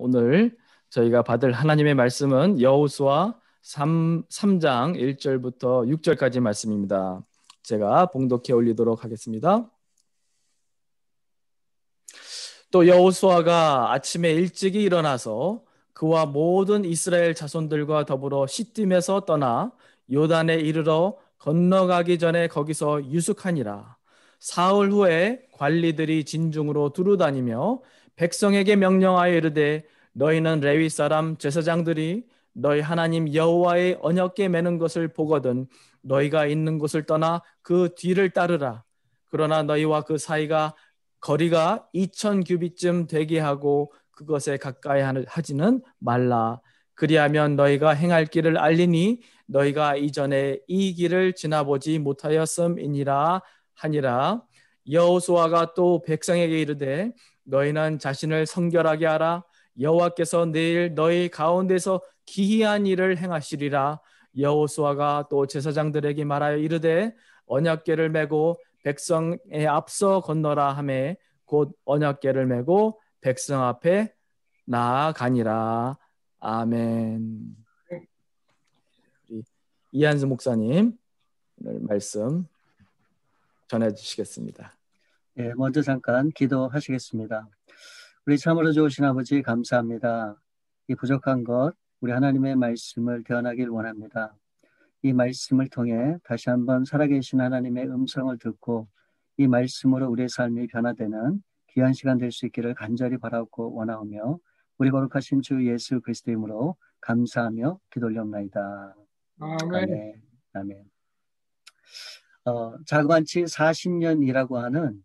오늘 저희가 받을 하나님의 말씀은 여호수아 3장 1절부터 6절까지 말씀입니다. 제가 봉독해 올리도록 하겠습니다. 또 여호수아가 아침에 일찍이 일어나서 그와 모든 이스라엘 자손들과 더불어 시딤에서 떠나 요단에 이르러 건너가기 전에 거기서 유숙하니라. 사흘 후에 관리들이 진중으로 두루다니며 백성에게 명령하여 이르되 너희는 레위 사람 제사장들이 너희 하나님 여호와의 언약궤 매는 것을 보거든 너희가 있는 곳을 떠나 그 뒤를 따르라. 그러나 너희와 그 사이가 거리가 2000 규빗쯤 되게 하고 그것에 가까이 하지는 말라. 그리하면 너희가 행할 길을 알리니 너희가 이전에 이 길을 지나보지 못하였음이니라 하니라. 여호수아가 또 백성에게 이르되 너희는 자신을 성결하게 하라. 여호와께서 내일 너희 가운데서 기이한 일을 행하시리라. 여호수아가 또 제사장들에게 말하여 이르되 언약궤를 메고 백성의 앞서 건너라 하매 곧 언약궤를 메고 백성 앞에 나아가니라. 아멘. 우리 이한수 목사님 오늘 말씀 전해 주시겠습니다. 네, 먼저 잠깐 기도하시겠습니다. 우리 참으로 좋으신 아버지 감사합니다. 이 부족한 것 우리 하나님의 말씀을 대언하길 원합니다. 이 말씀을 통해 다시 한번 살아계신 하나님의 음성을 듣고 이 말씀으로 우리의 삶이 변화되는 귀한 시간 될 수 있기를 간절히 바라고 원하오며 우리 거룩하신 주 예수 그리스도 이름으로 감사하며 기도 올려옵나이다. 아멘. 아멘. 자그만치 40년이라고 하는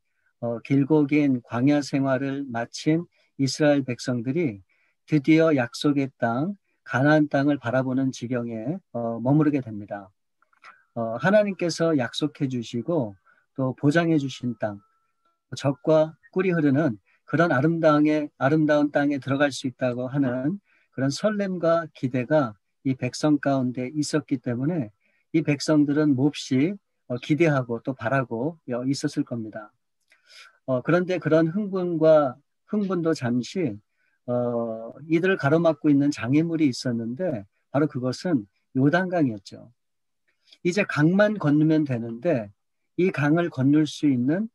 길고 긴 광야 생활을 마친 이스라엘 백성들이 드디어 약속의 땅 가나안 땅을 바라보는 지경에 머무르게 됩니다. 하나님께서 약속해 주시고 또 보장해 주신 땅, 젖과 꿀이 흐르는 그런 아름다운 땅에 들어갈 수 있다고 하는 그런 설렘과 기대가 이 백성 가운데 있었기 때문에 이 백성들은 몹시 기대하고 또 바라고 있었을 겁니다. 그런데 그런 흥분도 잠시 이들을 가로막고 있는 장애물이 있었는데 바로 그것은 요단강이었죠. 이제 강만 건너면 되는데 이 강을 건널 수 있는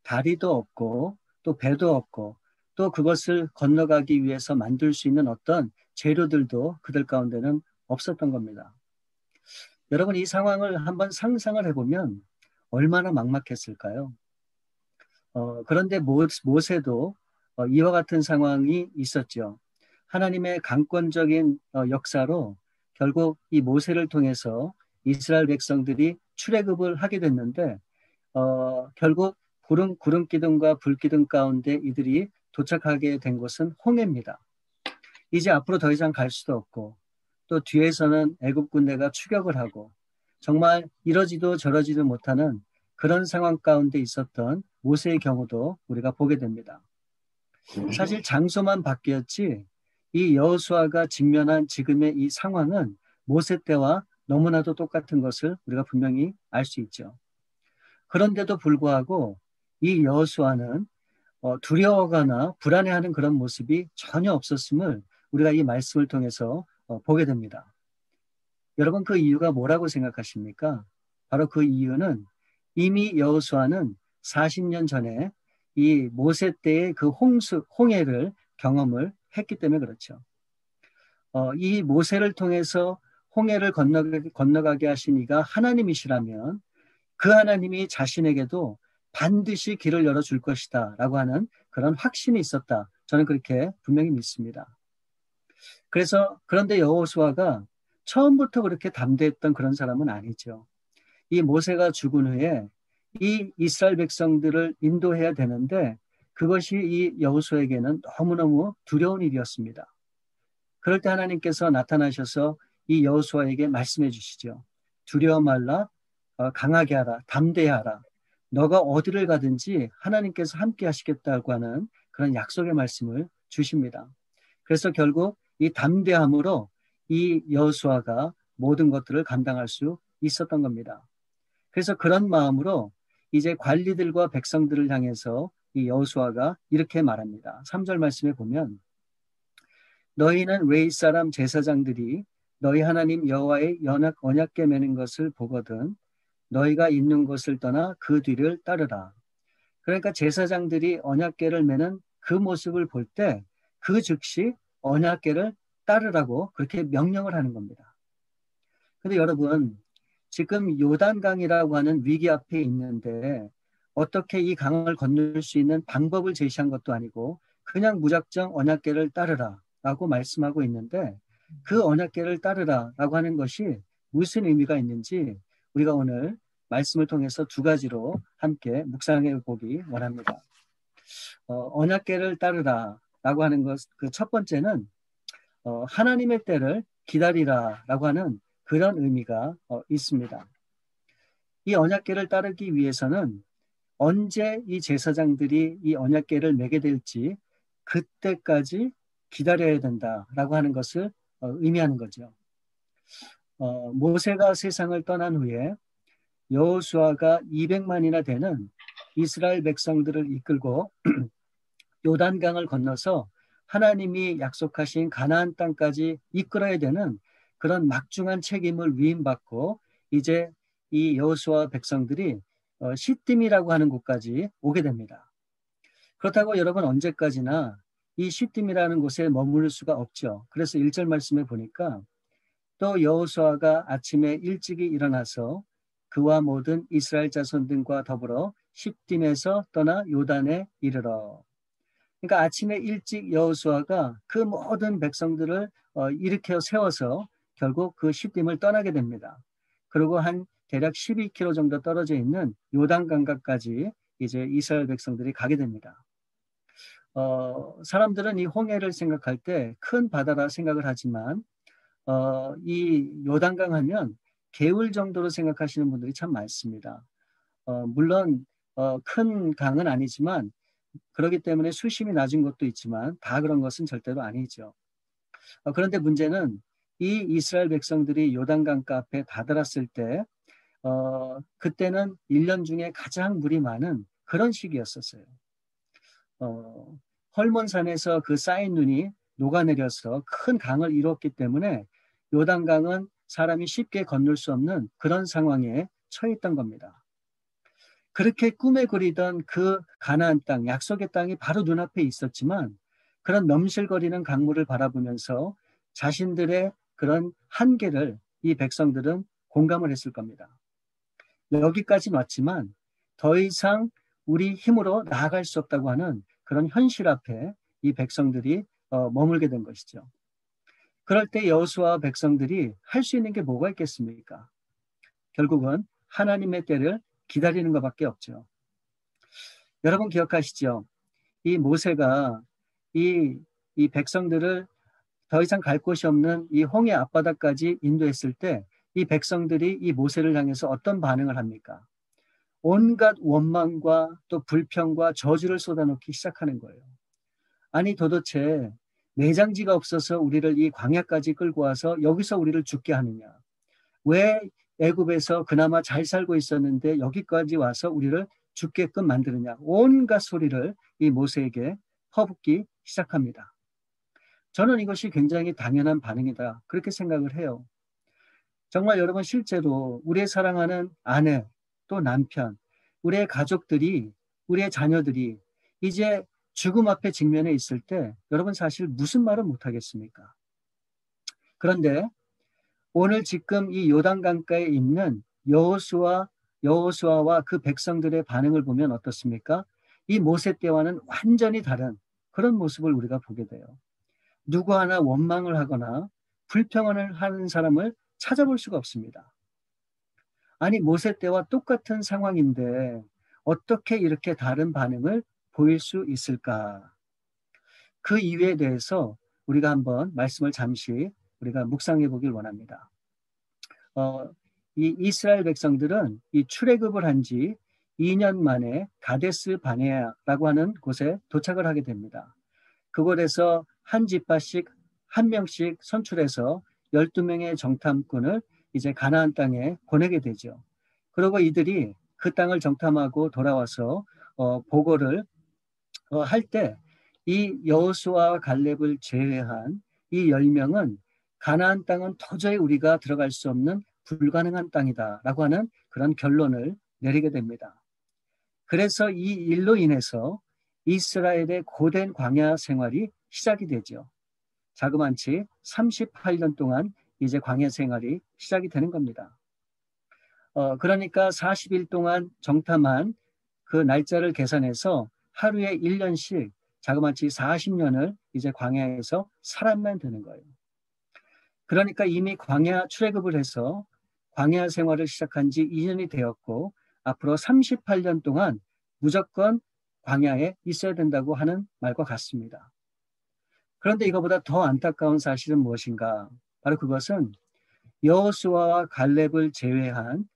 다리도 없고 또 배도 없고 또 그것을 건너가기 위해서 만들 수 있는 어떤 재료들도 그들 가운데는 없었던 겁니다. 여러분 이 상황을 한번 상상을 해보면 얼마나 막막했을까요? 그런데 모세도 이와 같은 상황이 있었죠. 하나님의 강권적인 역사로 결국 이 모세를 통해서 이스라엘 백성들이 출애굽을 하게 됐는데 결국 구름 기둥과 불 기둥 가운데 이들이 도착하게 된 곳은 홍해입니다. 이제 앞으로 더 이상 갈 수도 없고 또 뒤에서는 애굽 군대가 추격을 하고 정말 이러지도 저러지도 못하는 그런 상황 가운데 있었던 모세의 경우도 우리가 보게 됩니다. 사실 장소만 바뀌었지 이 여호수아가 직면한 지금의 이 상황은 모세 때와 너무나도 똑같은 것을 우리가 분명히 알 수 있죠. 그런데도 불구하고 이 여호수아는 두려워하거나 불안해하는 그런 모습이 전혀 없었음을 우리가 이 말씀을 통해서 보게 됩니다. 여러분 그 이유가 뭐라고 생각하십니까? 바로 그 이유는 이미 여호수아는 40년 전에 이 모세 때의 그 홍해를 경험을 했기 때문에 그렇죠. 이 모세를 통해서 홍해를 건너가게 하신 이가 하나님이시라면 그 하나님이 자신에게도 반드시 길을 열어줄 것이다 라고 하는 그런 확신이 있었다. 저는 그렇게 분명히 믿습니다. 그런데 여호수아가 처음부터 그렇게 담대했던 그런 사람은 아니죠. 이 모세가 죽은 후에 이 이스라엘 백성들을 인도해야 되는데 그것이 이 여호수아에게는 너무너무 두려운 일이었습니다. 그럴 때 하나님께서 나타나셔서 이 여호수아에게 말씀해 주시죠. 두려워 말라, 강하게 하라, 담대하라. 너가 어디를 가든지 하나님께서 함께 하시겠다고 하는 그런 약속의 말씀을 주십니다. 그래서 결국 이 담대함으로 이 여호수아가 모든 것들을 감당할 수 있었던 겁니다. 그래서 그런 마음으로 이제 관리들과 백성들을 향해서 이 여호수아가 이렇게 말합니다. 3절 말씀에 보면 너희는 웨이 사람 제사장들이 너희 하나님 여호와의 언약궤 매는 것을 보거든 너희가 있는 곳을 떠나 그 뒤를 따르라. 그러니까 제사장들이 언약궤를 매는 그 모습을 볼 때 그 즉시 언약궤를 따르라고 그렇게 명령을 하는 겁니다. 근데 여러분, 지금 요단강이라고 하는 위기 앞에 있는데 어떻게 이 강을 건널 수 있는 방법을 제시한 것도 아니고 그냥 무작정 언약궤를 따르라라고 말씀하고 있는데 그 언약궤를 따르라라고 하는 것이 무슨 의미가 있는지 우리가 오늘 말씀을 통해서 두 가지로 함께 묵상해 보기 원합니다. 언약궤를 따르라라고 하는 것, 그 첫 번째는 하나님의 때를 기다리라라고 하는 그런 의미가 있습니다. 이 언약궤를 따르기 위해서는 언제 이 제사장들이 이 언약궤를 매게 될지 그때까지 기다려야 된다라고 하는 것을 의미하는 거죠. 모세가 세상을 떠난 후에 여호수아가 200만이나 되는 이스라엘 백성들을 이끌고 요단강을 건너서 하나님이 약속하신 가나안 땅까지 이끌어야 되는 그런 막중한 책임을 위임받고 이제 이 여호수아 백성들이 시딤이라고 하는 곳까지 오게 됩니다. 그렇다고 여러분 언제까지나 이 시딤이라는 곳에 머무를 수가 없죠. 그래서 1절 말씀에 보니까 또 여호수아가 아침에 일찍이 일어나서 그와 모든 이스라엘 자손들과 더불어 시딤에서 떠나 요단에 이르러. 그러니까 아침에 일찍 여호수아가 그 모든 백성들을 일으켜 세워서 결국 그 시딤을 떠나게 됩니다. 그리고 한 대략 12km 정도 떨어져 있는 요단 강가까지 이제 이스라엘 백성들이 가게 됩니다. 사람들은 이 홍해를 생각할 때 큰 바다라 생각을 하지만 이 요단강 하면 개울 정도로 생각하시는 분들이 참 많습니다. 물론 큰 강은 아니지만 그렇기 때문에 수심이 낮은 것도 있지만 다 그런 것은 절대로 아니죠. 그런데 문제는 이 이스라엘 백성들이 요단강가 앞에 다다랐을 때 그때는 1년 중에 가장 물이 많은 그런 시기였었어요. 헐몬산에서 그 쌓인 눈이 녹아내려서 큰 강을 이뤘기 때문에 요단강은 사람이 쉽게 건널 수 없는 그런 상황에 처했던 겁니다. 그렇게 꿈에 그리던 그 가나안 땅, 약속의 땅이 바로 눈앞에 있었지만 그런 넘실거리는 강물을 바라보면서 자신들의 그런 한계를 이 백성들은 공감을 했을 겁니다. 여기까지 왔지만 더 이상 우리 힘으로 나아갈 수 없다고 하는 그런 현실 앞에 이 백성들이 머물게 된 것이죠. 그럴 때 여호수아와 백성들이 할 수 있는 게 뭐가 있겠습니까? 결국은 하나님의 때를 기다리는 것밖에 없죠. 여러분 기억하시죠? 이 모세가 이 백성들을 더 이상 갈 곳이 없는 이 홍해 앞바다까지 인도했을 때 이 백성들이 이 모세를 향해서 어떤 반응을 합니까? 온갖 원망과 또 불평과 저주를 쏟아놓기 시작하는 거예요. 아니 도대체 내장지가 없어서 우리를 이 광야까지 끌고 와서 여기서 우리를 죽게 하느냐? 왜 애굽에서 그나마 잘 살고 있었는데 여기까지 와서 우리를 죽게끔 만드느냐? 온갖 소리를 이 모세에게 퍼붓기 시작합니다. 저는 이것이 굉장히 당연한 반응이다. 그렇게 생각을 해요. 정말 여러분 실제로 우리의 사랑하는 아내 또 남편, 우리의 가족들이, 우리의 자녀들이 이제 죽음 앞에 직면해 있을 때 여러분 사실 무슨 말을 못하겠습니까? 그런데 오늘 지금 이 요단강가에 있는 여호수아와 그 백성들의 반응을 보면 어떻습니까? 이 모세 때와는 완전히 다른 그런 모습을 우리가 보게 돼요. 누구 하나 원망을 하거나 불평을 하는 사람을 찾아볼 수가 없습니다. 아니 모세 때와 똑같은 상황인데 어떻게 이렇게 다른 반응을 보일 수 있을까? 그 이유에 대해서 우리가 한번 말씀을 잠시 우리가 묵상해 보길 원합니다. 이 이스라엘 백성들은 이 출애굽을 한 지 2년 만에 가데스 바네아라고 하는 곳에 도착을 하게 됩니다. 그곳에서 한 지파씩 한 명씩 선출해서 12명의 정탐꾼을 이제 가나안 땅에 보내게 되죠. 그리고 이들이 그 땅을 정탐하고 돌아와서 보고를 할 때 이 여호수아와 갈렙을 제외한 이 이 10명은 가나안 땅은 도저히 우리가 들어갈 수 없는 불가능한 땅이다라고 하는 그런 결론을 내리게 됩니다. 그래서 이 일로 인해서 이스라엘의 고된 광야 생활이 시작이 되죠. 자그만치 38년 동안 이제 광야 생활이 시작이 되는 겁니다. 그러니까 40일 동안 정탐한 그 날짜를 계산해서 하루에 1년씩 자그마치 40년을 이제 광야에서 살아만 되는 거예요. 그러니까 이미 광야 출애굽을 해서 광야 생활을 시작한 지 2년이 되었고 앞으로 38년 동안 무조건 광야에 있어야 된다고 하는 말과 같습니다. 그런데 이거보다 더 안타까운 사실은 무엇인가? 바로 그것은 여호수아와 갈렙을 제외한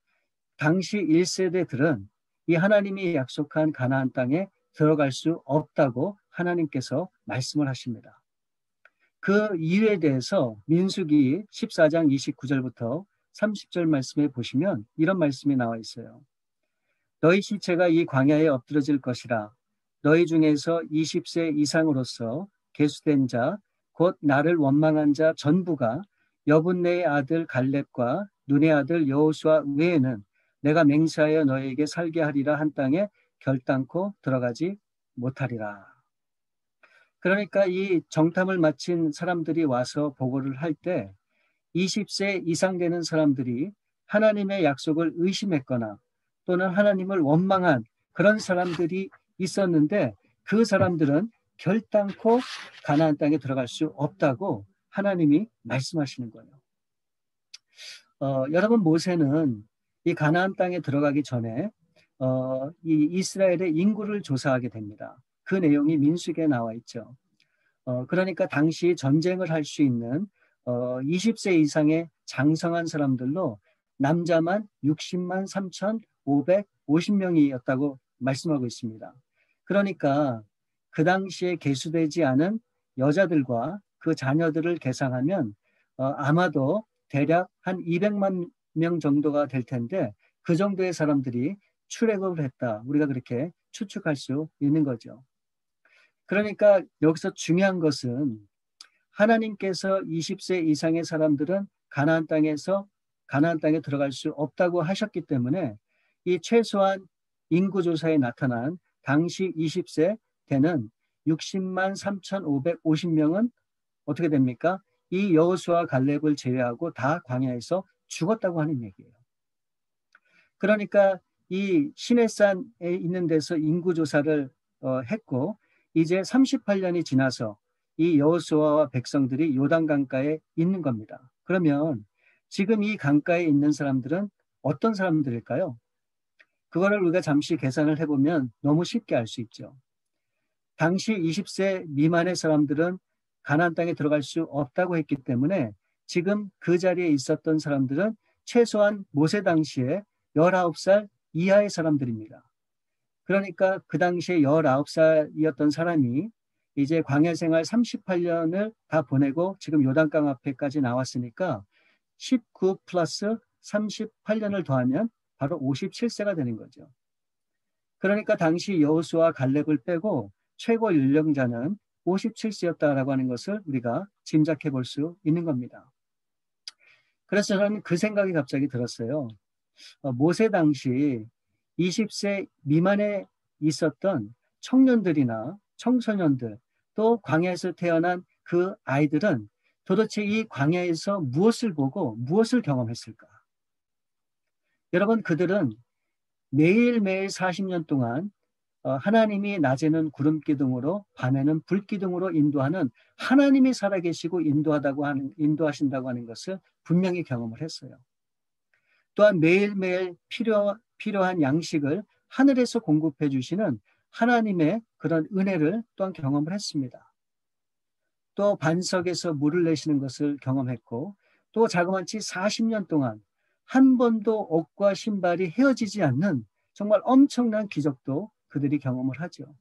당시 1세대들은 이 하나님이 약속한 가나안 땅에 들어갈 수 없다고 하나님께서 말씀을 하십니다. 그 이유에 대해서 민수기 14장 29절부터 30절 말씀에 보시면 이런 말씀이 나와 있어요. 너희 시체가 이 광야에 엎드러질 것이라. 너희 중에서 20세 이상으로서 계수된 자, 곧 나를 원망한 자 전부가 여분네의 아들 갈렙과 눈의 아들 여호수아 외에는 내가 맹세하여 너희에게 살게 하리라 한 땅에 결단코 들어가지 못하리라. 그러니까 이 정탐을 마친 사람들이 와서 보고를 할 때 20세 이상 되는 사람들이 하나님의 약속을 의심했거나 또는 하나님을 원망한 그런 사람들이 있었는데 그 사람들은 결단코 가나안 땅에 들어갈 수 없다고 하나님이 말씀하시는 거예요. 여러분 모세는 이 가나안 땅에 들어가기 전에 이 이스라엘의 인구를 조사하게 됩니다. 그 내용이 민수기에 나와 있죠. 그러니까 당시 전쟁을 할 수 있는 20세 이상의 장성한 사람들로 남자만 60만 3,550명이었다고 말씀하고 있습니다. 그러니까 그 당시에 계수되지 않은 여자들과 그 자녀들을 계산하면 아마도 대략 한 200만 명 정도가 될 텐데 그 정도의 사람들이 출애굽을 했다. 우리가 그렇게 추측할 수 있는 거죠. 그러니까 여기서 중요한 것은 하나님께서 20세 이상의 사람들은 가나안 땅에 들어갈 수 없다고 하셨기 때문에 이 최소한 인구조사에 나타난 당시 20세 되는 60만 3,550명은 어떻게 됩니까? 이 여호수아 갈렙을 제외하고 다 광야에서 죽었다고 하는 얘기예요. 그러니까 이 시내산에 있는 데서 인구조사를 했고 이제 38년이 지나서 이 여호수아와 백성들이 요단 강가에 있는 겁니다. 그러면 지금 이 강가에 있는 사람들은 어떤 사람들일까요? 그거를 우리가 잠시 계산을 해보면 너무 쉽게 알 수 있죠. 당시 20세 미만의 사람들은 가나안 땅에 들어갈 수 없다고 했기 때문에 지금 그 자리에 있었던 사람들은 최소한 모세 당시에 19살 이하의 사람들입니다. 그러니까 그 당시에 19살이었던 사람이 이제 광야 생활 38년을 다 보내고 지금 요단강 앞에까지 나왔으니까 19 플러스 38년을 더하면 바로 57세가 되는 거죠. 그러니까 당시 여호수아 갈렙을 빼고 최고 연령자는 57세였다라고 하는 것을 우리가 짐작해 볼 수 있는 겁니다. 그래서 저는 그 생각이 갑자기 들었어요. 모세 당시 20세 미만에 있었던 청년들이나 청소년들 또 광야에서 태어난 그 아이들은 도대체 이 광야에서 무엇을 보고 무엇을 경험했을까? 여러분 그들은 매일매일 40년 동안 하나님이 낮에는 구름 기둥으로 밤에는 불 기둥으로 인도하는 하나님이 살아계시고 인도하신다고 하는 것을 분명히 경험을 했어요. 또한 매일매일 필요한 양식을 하늘에서 공급해 주시는 하나님의 그런 은혜를 또한 경험을 했습니다. 또 반석에서 물을 내시는 것을 경험했고 또 자그마치 40년 동안 한 번도 옷과 신발이 헤어지지 않는 정말 엄청난 기적도 그들이 경험을 하죠.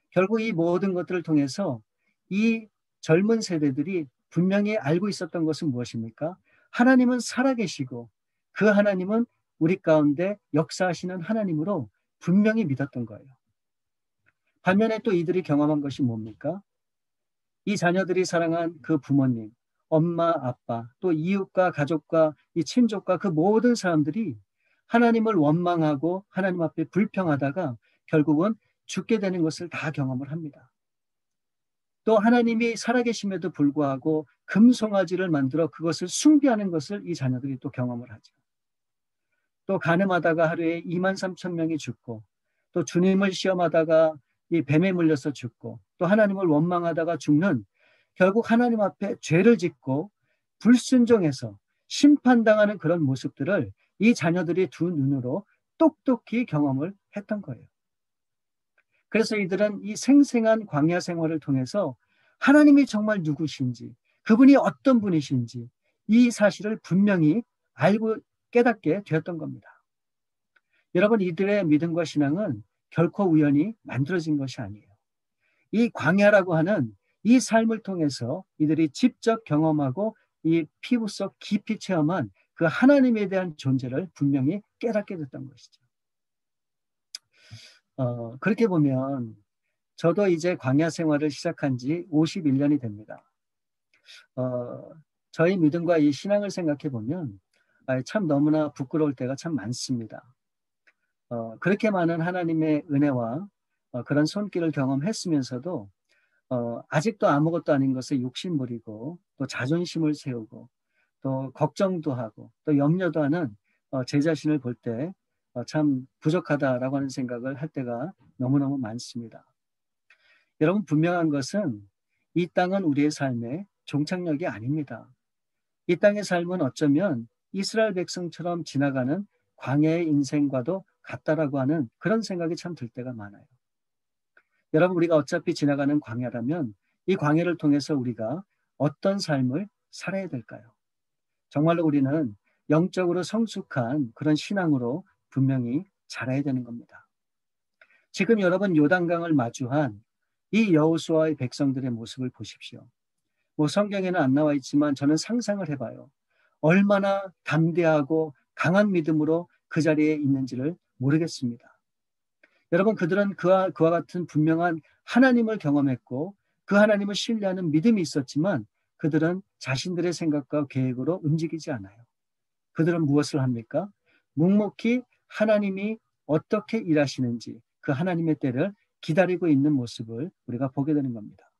결국 이 모든 것들을 통해서 이 젊은 세대들이 분명히 알고 있었던 것은 무엇입니까? 하나님은 살아계시고 그 하나님은 우리 가운데 역사하시는 하나님으로 분명히 믿었던 거예요. 반면에 또 이들이 경험한 것이 뭡니까? 이 자녀들이 사랑한 그 부모님, 엄마, 아빠, 또 이웃과 가족과 이 친족과 그 모든 사람들이 하나님을 원망하고 하나님 앞에 불평하다가 결국은 죽게 되는 것을 다 경험을 합니다. 또 하나님이 살아계심에도 불구하고 금송아지를 만들어 그것을 숭배하는 것을 이 자녀들이 또 경험을 하죠. 또 간음하다가 하루에 2만 3천 명이 죽고, 또 주님을 시험하다가 이 뱀에 물려서 죽고, 또 하나님을 원망하다가 죽는, 결국 하나님 앞에 죄를 짓고 불순종해서 심판당하는 그런 모습들을 이 자녀들이 두 눈으로 똑똑히 경험을 했던 거예요. 그래서 이들은 이 생생한 광야 생활을 통해서 하나님이 정말 누구신지, 그분이 어떤 분이신지 이 사실을 분명히 알고 깨닫게 되었던 겁니다. 여러분, 이들의 믿음과 신앙은 결코 우연히 만들어진 것이 아니에요. 이 광야라고 하는 이 삶을 통해서 이들이 직접 경험하고 이 피부 속 깊이 체험한 그 하나님에 대한 존재를 분명히 깨닫게 됐던 것이죠. 그렇게 보면 저도 이제 광야 생활을 시작한 지 51년이 됩니다. 저희 믿음과 이 신앙을 생각해 보면 참 너무나 부끄러울 때가 참 많습니다. 그렇게 많은 하나님의 은혜와 그런 손길을 경험했으면서도 아직도 아무것도 아닌 것에 욕심부리고 또 자존심을 세우고 또 걱정도 하고 또 염려도 하는 제 자신을 볼 때 참 부족하다라고 하는 생각을 할 때가 너무너무 많습니다. 여러분, 분명한 것은 이 땅은 우리의 삶의 종착역이 아닙니다. 이 땅의 삶은 어쩌면 이스라엘 백성처럼 지나가는 광야의 인생과도 같다라고 하는 그런 생각이 참 들 때가 많아요. 여러분, 우리가 어차피 지나가는 광야라면 이 광야를 통해서 우리가 어떤 삶을 살아야 될까요? 정말로 우리는 영적으로 성숙한 그런 신앙으로 분명히 자라야 되는 겁니다. 지금 여러분 요단강을 마주한 이 여호수아의 백성들의 모습을 보십시오. 뭐 성경에는 안 나와 있지만 저는 상상을 해봐요. 얼마나 담대하고 강한 믿음으로 그 자리에 있는지를 모르겠습니다. 여러분, 그들은 그와 같은 분명한 하나님을 경험했고 그 하나님을 신뢰하는 믿음이 있었지만 그들은 자신들의 생각과 계획으로 움직이지 않아요. 그들은 무엇을 합니까? 묵묵히 하나님이 어떻게 일하시는지 그 하나님의 때를 기다리고 있는 모습을 우리가 보게 되는 겁니다.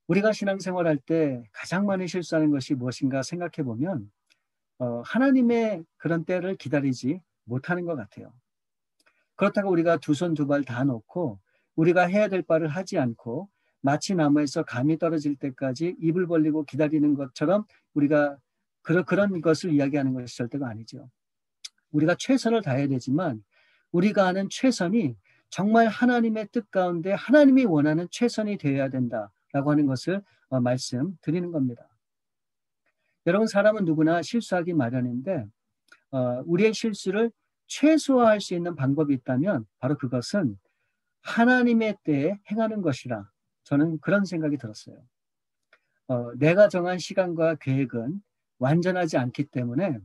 우리가 신앙생활할 때 가장 많이 실수하는 것이 무엇인가 생각해 보면 하나님의 그런 때를 기다리지 못하는 것 같아요. 그렇다고 우리가 두 손 두 발 다 놓고 우리가 해야 될 바를 하지 않고 마치 나무에서 감이 떨어질 때까지 입을 벌리고 기다리는 것처럼 우리가 그런 것을 이야기하는 것이 절대가 아니죠. 우리가 최선을 다해야 되지만 우리가 하는 최선이 정말 하나님의 뜻 가운데 하나님이 원하는 최선이 되어야 된다라고 하는 것을 말씀드리는 겁니다. 여러분, 사람은 누구나 실수하기 마련인데 우리의 실수를 최소화할 수 있는 방법이 있다면 바로 그것은 하나님의 때에 행하는 것이라 저는 그런 생각이 들었어요. 내가 정한 시간과 계획은 완전하지 않기 때문에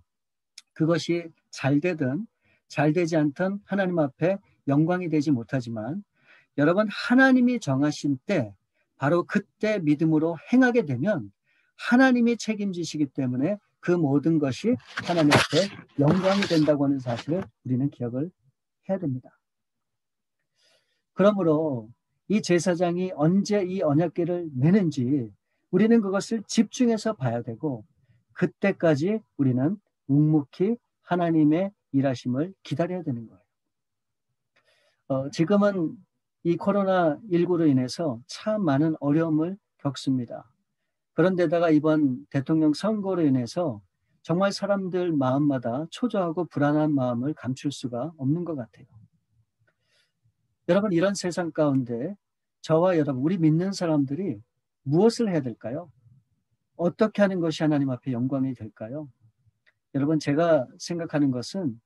그것이 잘 되든 잘 되지 않든 하나님 앞에 영광이 되지 못하지만 여러분, 하나님이 정하신 때 바로 그때 믿음으로 행하게 되면 하나님이 책임지시기 때문에 그 모든 것이 하나님 앞에 영광이 된다고 하는 사실을 우리는 기억을 해야 됩니다. 그러므로 이 제사장이 언제 이 언약궤를 메는지 우리는 그것을 집중해서 봐야 되고 그때까지 우리는 묵묵히 하나님의 일하심을 기다려야 되는 거예요. 지금은 이 코로나19로 인해서 참 많은 어려움을 겪습니다. 그런데다가 이번 대통령 선거로 인해서 정말 사람들 마음마다 초조하고 불안한 마음을 감출 수가 없는 것 같아요. 여러분, 이런 세상 가운데 저와 여러분, 우리 믿는 사람들이 무엇을 해야 될까요? 어떻게 하는 것이 하나님 앞에 영광이 될까요? 여러분, 제가 생각하는 것은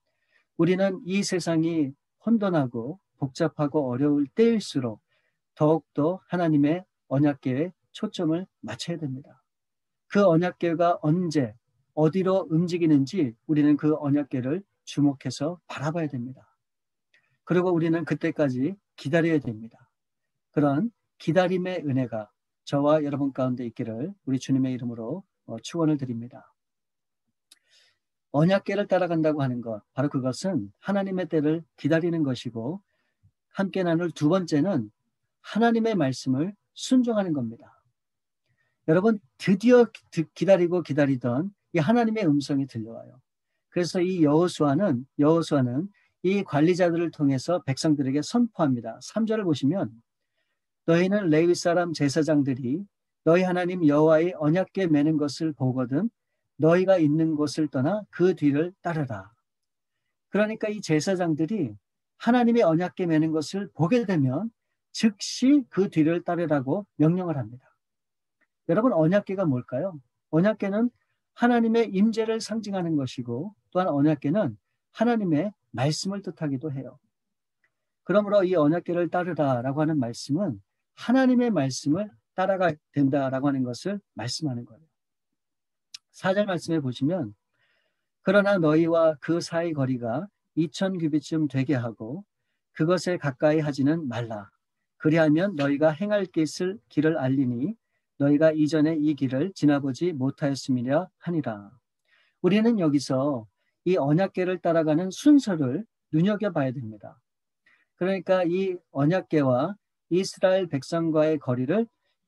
우리는 이 세상이 혼돈하고 복잡하고 어려울 때일수록 더욱더 하나님의 언약궤에 초점을 맞춰야 됩니다. 그 언약궤가 언제 어디로 움직이는지 우리는 그 언약궤를 주목해서 바라봐야 됩니다. 그리고 우리는 그때까지 기다려야 됩니다. 그런 기다림의 은혜가 저와 여러분 가운데 있기를 우리 주님의 이름으로 축원을 드립니다. 언약궤를 따라간다고 하는 것, 바로 그것은 하나님의 때를 기다리는 것이고, 함께 나눌 두 번째는 하나님의 말씀을 순종하는 겁니다. 여러분, 드디어 기다리고 기다리던 이 하나님의 음성이 들려와요. 그래서 이 여호수아는 이 관리자들을 통해서 백성들에게 선포합니다. 3절을 보시면 너희는 레위 사람 제사장들이 너희 하나님 여호와의 언약궤 매는 것을 보거든 너희가 있는 곳을 떠나 그 뒤를 따르라. 그러니까 이 제사장들이 하나님의 언약궤 매는 것을 보게 되면 즉시 그 뒤를 따르라고 명령을 합니다. 여러분, 언약궤가 뭘까요? 언약궤는 하나님의 임재를 상징하는 것이고, 또한 언약궤는 하나님의 말씀을 뜻하기도 해요. 그러므로 이 언약궤를 따르라라고 하는 말씀은 하나님의 말씀을 따라가야 된다라고 하는 것을 말씀하는 거예요. 4절 말씀에 보시면 그러나 너희와 그 사이 거리가 2000규빗쯤 되게 하고 그것에 가까이 하지는 말라. 그리하면 너희가 행할 길을 알리니 너희가 이전에 이 길을 지나보지 못하였음이라 하니라. 우리는 여기서 이 언약궤를 따라가는 순서를 눈여겨봐야 됩니다. 그러니까 이 언약궤와 이스라엘 백성과의 거리를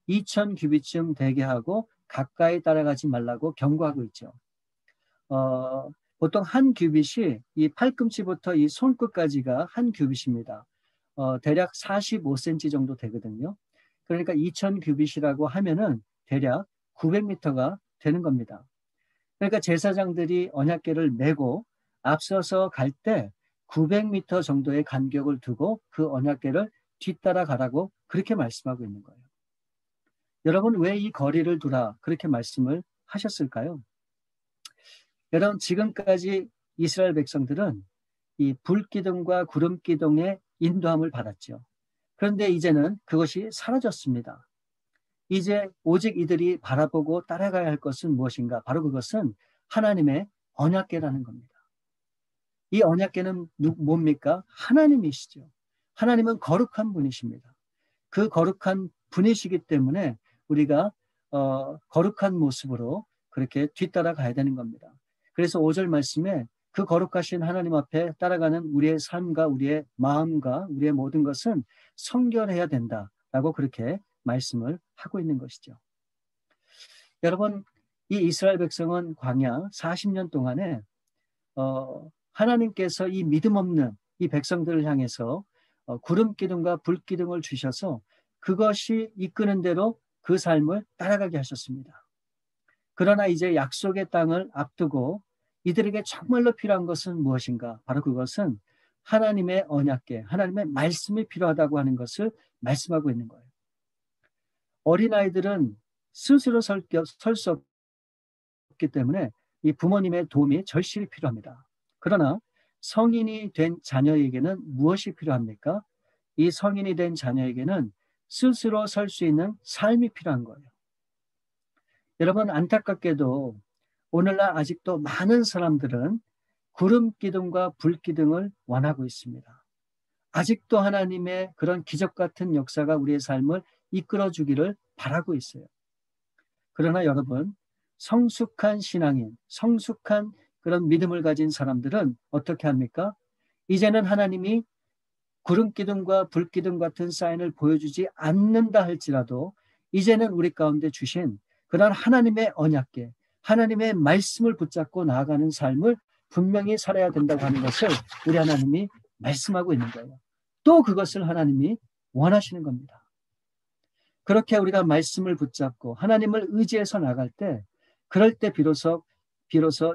2000규빗쯤 되게 하고 가까이 따라가지 말라고 경고하고 있죠. 보통 한 규빗이 이 팔꿈치부터 이 손끝까지가 한 규빗입니다. 대략 45cm 정도 되거든요. 그러니까 2000규빗이라고 하면은 대략 900m가 되는 겁니다. 그러니까 제사장들이 언약궤를 메고 앞서서 갈 때 900m 정도의 간격을 두고 그 언약궤를 뒤따라 가라고 그렇게 말씀하고 있는 거예요. 여러분, 왜 이 거리를 두라 그렇게 말씀을 하셨을까요? 여러분, 지금까지 이스라엘 백성들은 이 불기둥과 구름기둥의 인도함을 받았죠. 그런데 이제는 그것이 사라졌습니다. 이제 오직 이들이 바라보고 따라가야 할 것은 무엇인가? 바로 그것은 하나님의 언약궤라는 겁니다. 이 언약궤는 뭡니까? 하나님이시죠. 하나님은 거룩한 분이십니다. 그 거룩한 분이시기 때문에 우리가 거룩한 모습으로 그렇게 뒤따라 가야 되는 겁니다. 그래서 5절 말씀에 그 거룩하신 하나님 앞에 따라가는 우리의 삶과 우리의 마음과 우리의 모든 것은 성결해야 된다라고 그렇게 말씀을 하고 있는 것이죠. 여러분, 이 이스라엘 백성은 광야 40년 동안에 하나님께서 이 믿음 없는 이 백성들을 향해서 구름 기둥과 불 기둥을 주셔서 그것이 이끄는 대로 그 삶을 따라가게 하셨습니다. 그러나 이제 약속의 땅을 앞두고 이들에게 정말로 필요한 것은 무엇인가? 바로 그것은 하나님의 언약궤, 하나님의 말씀이 필요하다고 하는 것을 말씀하고 있는 거예요. 어린아이들은 스스로 설 수 없기 때문에 이 부모님의 도움이 절실히 필요합니다. 그러나 성인이 된 자녀에게는 무엇이 필요합니까? 이 성인이 된 자녀에게는 스스로 설 수 있는 삶이 필요한 거예요. 여러분, 안타깝게도 오늘날 아직도 많은 사람들은 구름 기둥과 불 기둥을 원하고 있습니다. 아직도 하나님의 그런 기적 같은 역사가 우리의 삶을 이끌어 주기를 바라고 있어요. 그러나 여러분, 성숙한 신앙인, 성숙한 그런 믿음을 가진 사람들은 어떻게 합니까? 이제는 하나님이 구름 기둥과 불 기둥 같은 사인을 보여주지 않는다 할지라도 이제는 우리 가운데 주신 그런 하나님의 언약궤, 하나님의 말씀을 붙잡고 나아가는 삶을 분명히 살아야 된다고 하는 것을 우리 하나님이 말씀하고 있는 거예요. 또 그것을 하나님이 원하시는 겁니다. 그렇게 우리가 말씀을 붙잡고 하나님을 의지해서 나갈 때, 그럴 때 비로소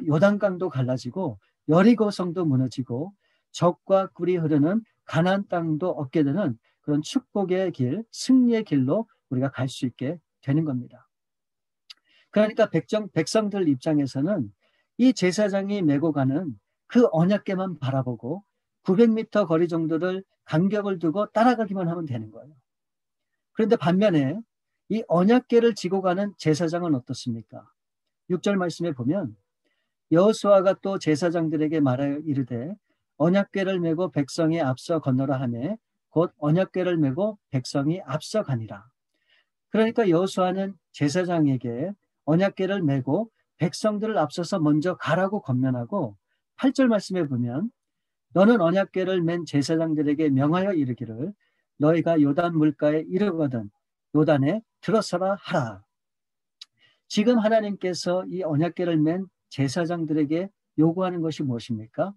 요단강도 갈라지고 여리고성도 무너지고 적과 꿀이 흐르는 가나안 땅도 얻게 되는 그런 축복의 길, 승리의 길로 우리가 갈 수 있게 되는 겁니다. 그러니까 백성들 입장에서는 이 제사장이 메고 가는 그 언약궤만 바라보고 900m 거리 정도를 간격을 두고 따라가기만 하면 되는 거예요. 그런데 반면에 이 언약궤를 지고 가는 제사장은 어떻습니까? 6절 말씀에 보면 여호수아가 또 제사장들에게 말하여 이르되 언약궤를 메고 백성에 앞서 건너라 하매 곧 언약궤를 메고 백성이 앞서가니라. 그러니까 여호수아는 제사장에게 언약궤를 메고 백성들을 앞서서 먼저 가라고 권면하고 8절 말씀에 보면 너는 언약궤를 맨 제사장들에게 명하여 이르기를 너희가 요단 물가에 이르거든 요단에 들어서라 하라. 지금 하나님께서 이 언약궤를 맨 제사장들에게 요구하는 것이 무엇입니까?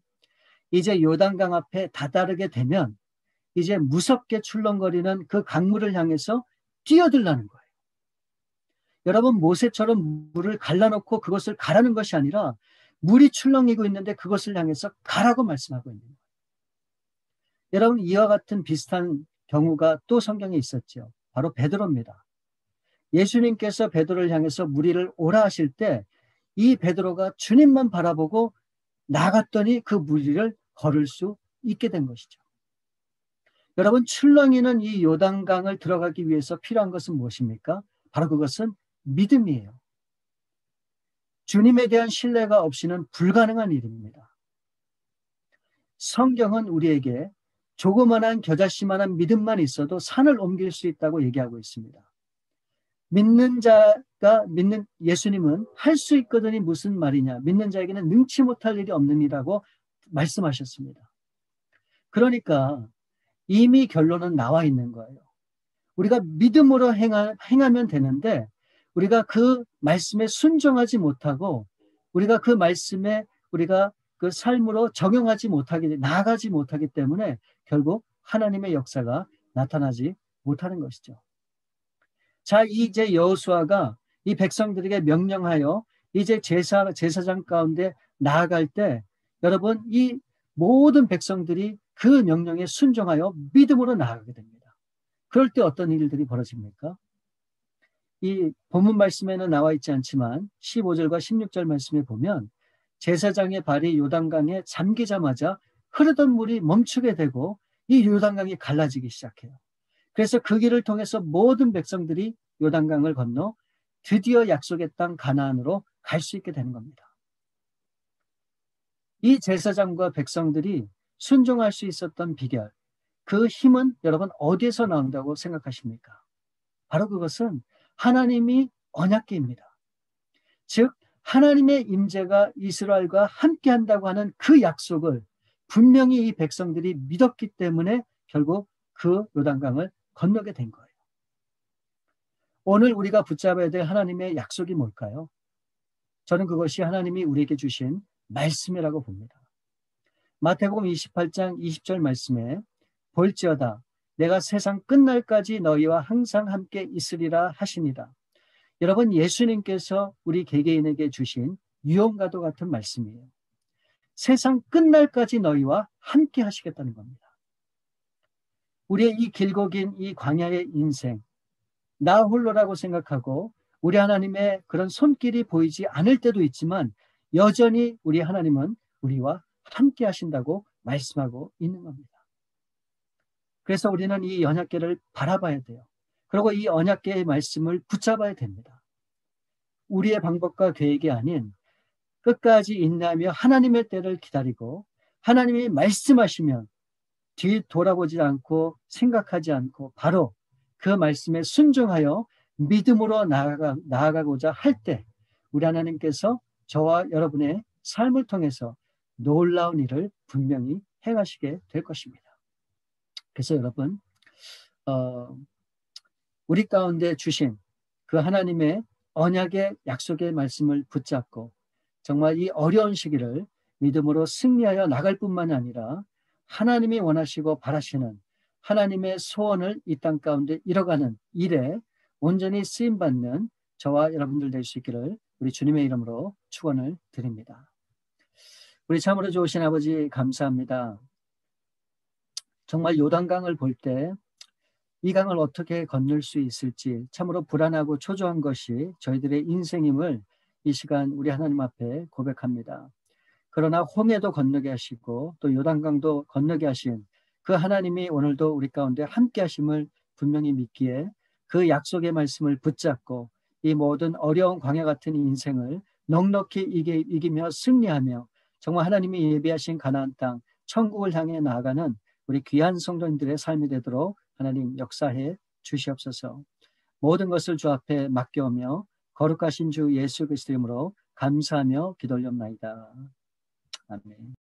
이제 요단강 앞에 다다르게 되면 이제 무섭게 출렁거리는 그 강물을 향해서 뛰어들라는 거예요. 여러분, 모세처럼 물을 갈라놓고 그것을 가라는 것이 아니라 물이 출렁이고 있는데 그것을 향해서 가라고 말씀하고 있는 거예요. 여러분, 이와 같은 비슷한 경우가 또 성경에 있었죠. 바로 베드로입니다. 예수님께서 베드로를 향해서 무리를 오라 하실 때 이 베드로가 주님만 바라보고 나갔더니 그 무리를 걸을 수 있게 된 것이죠. 여러분, 출렁이는 이 요단강을 들어가기 위해서 필요한 것은 무엇입니까? 바로 그것은 믿음이에요. 주님에 대한 신뢰가 없이는 불가능한 일입니다. 성경은 우리에게 조그만한 겨자씨만한 믿음만 있어도 산을 옮길 수 있다고 얘기하고 있습니다. 믿는 자가 믿는 예수님은 할 수 있거든이 무슨 말이냐? 믿는 자에게는 능치 못할 일이 없는 이라고 말씀하셨습니다. 그러니까 이미 결론은 나와 있는 거예요. 우리가 믿음으로 행하면 되는데 우리가 그 말씀에 순종하지 못하고 우리가 그 말씀에 우리가 그 삶으로 적용하지 못하게 나아가지 못하기 때문에 결국 하나님의 역사가 나타나지 못하는 것이죠. 자, 이제 여호수아가 이 백성들에게 명령하여 이제 제사장 가운데 나아갈 때 여러분 이 모든 백성들이 그 명령에 순종하여 믿음으로 나아가게 됩니다. 그럴 때 어떤 일들이 벌어집니까? 이 본문 말씀에는 나와 있지 않지만 15절과 16절 말씀에 보면 제사장의 발이 요단강에 잠기자마자 흐르던 물이 멈추게 되고 이 요단강이 갈라지기 시작해요. 그래서 그 길을 통해서 모든 백성들이 요단강을 건너 드디어 약속의 땅 가나안으로 갈 수 있게 되는 겁니다. 이 제사장과 백성들이 순종할 수 있었던 비결, 그 힘은 여러분 어디에서 나온다고 생각하십니까? 바로 그것은 하나님이 언약궤입니다. 즉 하나님의 임재가 이스라엘과 함께 한다고 하는 그 약속을 분명히 이 백성들이 믿었기 때문에 결국 그 요단강을 건너게 된 거예요. 오늘 우리가 붙잡아야 될 하나님의 약속이 뭘까요? 저는 그것이 하나님이 우리에게 주신 말씀이라고 봅니다. 마태복음 28장 20절 말씀에 볼지어다 내가 세상 끝날까지 너희와 항상 함께 있으리라 하시니라. 여러분, 예수님께서 우리 개개인에게 주신 유언과도 같은 말씀이에요. 세상 끝날까지 너희와 함께 하시겠다는 겁니다. 우리의 이 길고 긴 이 광야의 인생, 나 홀로라고 생각하고 우리 하나님의 그런 손길이 보이지 않을 때도 있지만 여전히 우리 하나님은 우리와 함께 하신다고 말씀하고 있는 겁니다. 그래서 우리는 이 언약궤를 바라봐야 돼요. 그리고 이 언약궤의 말씀을 붙잡아야 됩니다. 우리의 방법과 계획이 아닌 끝까지 인내하며 하나님의 때를 기다리고 하나님이 말씀하시면 뒤돌아보지 않고 생각하지 않고 바로 그 말씀에 순종하여 믿음으로 나아가고자 할 때 우리 하나님께서 저와 여러분의 삶을 통해서 놀라운 일을 분명히 행하시게 될 것입니다. 그래서 여러분 우리 가운데 주신 그 하나님의 언약의 약속의 말씀을 붙잡고 정말 이 어려운 시기를 믿음으로 승리하여 나갈 뿐만 아니라 하나님이 원하시고 바라시는 하나님의 소원을 이 땅 가운데 이뤄가는 일에 온전히 쓰임받는 저와 여러분들 될 수 있기를 우리 주님의 이름으로 축원을 드립니다. 우리 참으로 좋으신 아버지 감사합니다. 정말 요단강을 볼 때 이 강을 어떻게 건널 수 있을지 참으로 불안하고 초조한 것이 저희들의 인생임을 이 시간 우리 하나님 앞에 고백합니다. 그러나 홍해도 건너게 하시고 또 요단강도 건너게 하신 그 하나님이 오늘도 우리 가운데 함께 하심을 분명히 믿기에 그 약속의 말씀을 붙잡고 이 모든 어려운 광야 같은 인생을 넉넉히 이기며 승리하며 정말 하나님이 예비하신 가나안 땅 천국을 향해 나아가는 우리 귀한 성도님들의 삶이 되도록 하나님 역사해 주시옵소서. 모든 것을 주 앞에 맡겨오며 거룩하신 주 예수 그리스도 이름으로 감사하며 기도 올려옵나이다. 아멘.